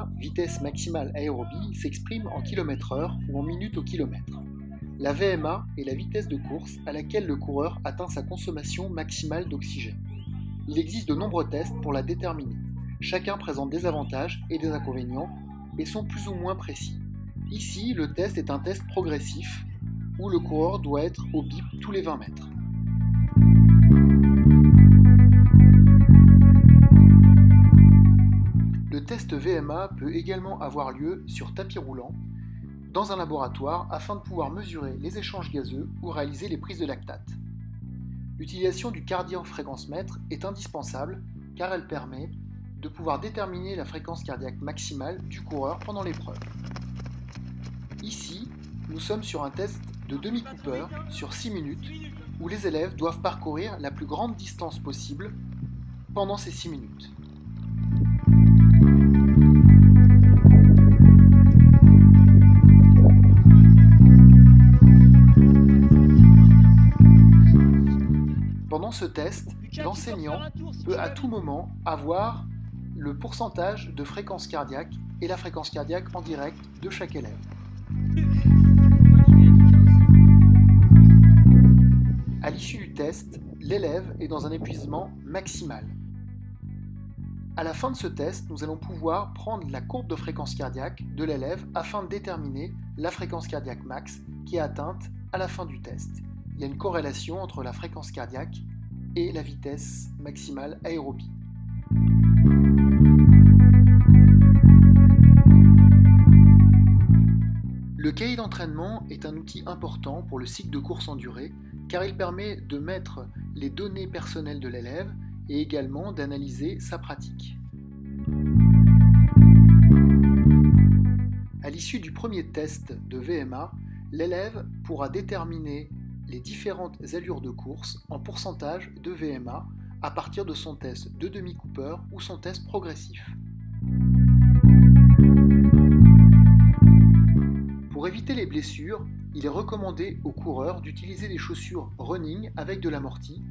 VMA, vitesse maximale aérobie, s'exprime en km/h ou en minutes au kilomètre. La VMA est la vitesse de course à laquelle le coureur atteint sa consommation maximale d'oxygène. Il existe de nombreux tests pour la déterminer. Chacun présente des avantages et des inconvénients et sont plus ou moins précis. Ici, le test est un test progressif où le coureur doit être au bip tous les 20 mètres. Le test VMA peut également avoir lieu sur tapis roulant, dans un laboratoire afin de pouvoir mesurer les échanges gazeux ou réaliser les prises de lactate. L'utilisation du cardio-fréquence-mètre est indispensable car elle permet de pouvoir déterminer la fréquence cardiaque maximale du coureur pendant l'épreuve. Ici, nous sommes sur un test de demi-Cooper sur 6 minutes où les élèves doivent parcourir la plus grande distance possible pendant ces 6 minutes. Pendant ce test, l'enseignant peut à tout moment avoir le pourcentage de fréquence cardiaque et la fréquence cardiaque en direct de chaque élève. À l'issue du test, l'élève est dans un épuisement maximal. À la fin de ce test, nous allons pouvoir prendre la courbe de fréquence cardiaque de l'élève afin de déterminer la fréquence cardiaque max qui est atteinte à la fin du test. Il y a une corrélation entre la fréquence cardiaque et la vitesse maximale aérobie. Le cahier d'entraînement est un outil important pour le cycle de course en durée car il permet de mettre les données personnelles de l'élève et également d'analyser sa pratique. À l'issue du premier test de VMA, l'élève pourra déterminer les différentes allures de course en pourcentage de VMA à partir de son test de demi-Cooper ou son test progressif. Pour éviter les blessures, il est recommandé aux coureurs d'utiliser des chaussures running avec de l'amorti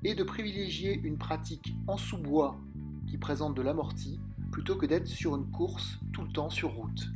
et de privilégier une pratique en sous-bois qui présente de l'amorti plutôt que d'être sur une course tout le temps sur route.